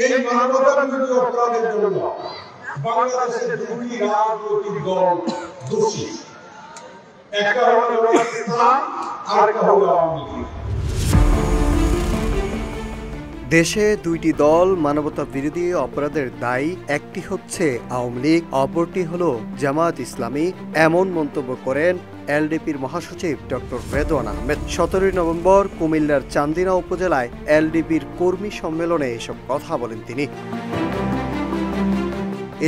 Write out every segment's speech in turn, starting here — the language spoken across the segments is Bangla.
এই মানবতা বিরোধী অপরাধের জন্য বাংলাদেশের দুটি রাজনৈতিক দল দোষী। একটা হলো পাকিস্তান, আরেকটা হলো আওয়ামী লীগ। দেশে দুইটি দল মানবতা বিরোধী অপরাধের দায়ী, একটি হচ্ছে আওয়ামী লীগ, অপরটি হলো জামায়াত ইসলামী, এমন মন্তব্য করেন এলডিপির মহাসচিব ডক্টর রেদওয়ান আহমেদ। 17 নভেম্বর কুমিল্লার চান্দিনা উপজেলায় এলডিপির কর্মী সম্মেলনে এসব কথা বলেন তিনি।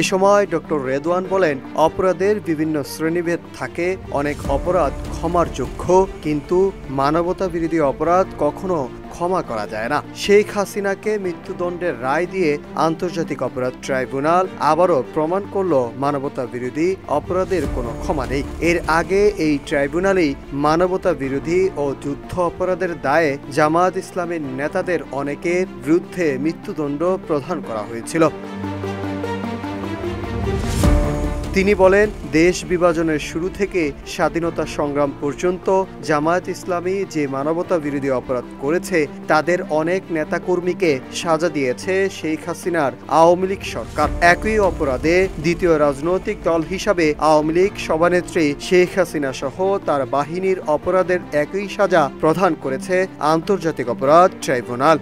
এ সময় ডক্টর রেদওয়ান বলেন, অপরাধের বিভিন্ন শ্রেণীভেদ থাকে, অনেক অপরাধ ক্ষমার যোগ্য, কিন্তু মানবতা বিরোধী অপরাধ কখনো ক্ষমা করা যায় না। শেখ হাসিনাকে মৃত্যুদণ্ডের রায় দিয়ে আন্তর্জাতিক অপরাধ ট্রাইব্যুনাল আবারও প্রমাণ করল মানবতা বিরোধী অপরাধের কোনো ক্ষমা নেই। এর আগে এই ট্রাইব্যুনালেই মানবতা বিরোধী ও যুদ্ধ অপরাধের দায়ে জামায়াত ইসলামের নেতাদের অনেকের বিরুদ্ধে মৃত্যুদণ্ড প্রদান করা হয়েছিল। তিনি বলেন, দেশ বিভাজনের শুরু থেকে স্বাধীনতা সংগ্রাম পর্যন্ত জামায়াত ইসলামী যে মানবতা বিরোধী অপরাধ করেছে, তাদের অনেক নেতাকর্মীকে সাজা দিয়েছে শেখ হাসিনার আওয়ামী লীগ সরকার। একই অপরাধে দ্বিতীয় রাজনৈতিক দল হিসাবে আওয়ামী লীগ সভানেত্রী শেখ হাসিনা সহ তার বাহিনীর অপরাধের একই সাজা প্রদান করেছে আন্তর্জাতিক অপরাধ ট্রাইব্যুনাল।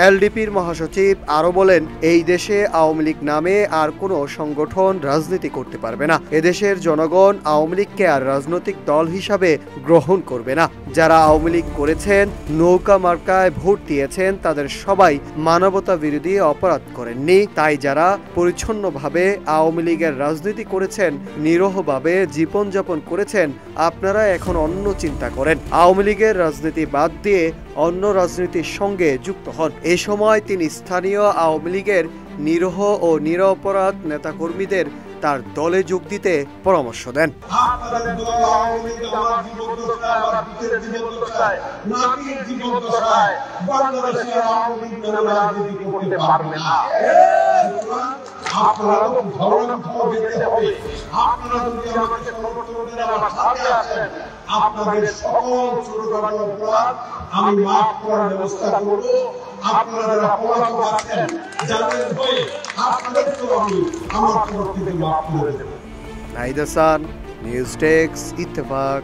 এলডিপির মহাসচিব আরো বলেন, এই দেশে আওয়ামী লীগ নামে আর কোনো সংগঠন রাজনীতি করতে পারবে না। এদেশের জনগণ আওয়ামী লীগকে আর রাজনৈতিক দল হিসাবে গ্রহণ করবে না। যারা আওয়ামী লীগ করেছেন, নৌকা মার্কায় ভোট দিয়েছেন, তাদের সবাই মানবতা বিরোধী অপরাধ করেননি। তাই যারা পরিচ্ছন্নভাবে আওয়ামী লীগের রাজনীতি করেছেন, নিরীহভাবে জীবনযাপন করেছেন, আপনারা এখন অন্য চিন্তা করেন। আওয়ামী লীগের রাজনীতি বাদ দিয়ে অন্য রাজনীতির সঙ্গে যুক্ত হন। এ সময় তিনি স্থানীয় আওয়ামী লীগের নিরীহ ও নিরপরাধ নেতাকর্মীদের তার দলে যোগ দিতে পরামর্শ দেন। আপনাদের সকল ছোটখাটো অপরাধ আমি মাফ করার ব্যবস্থা করব। আপনারা যারা পলাতক আছেন, যাদের ভয়ে আপনাদেরকেও আমি আমার তরফ থেকে মাফ করে দেব। Nahid Hasan, news desk, Ittefaq.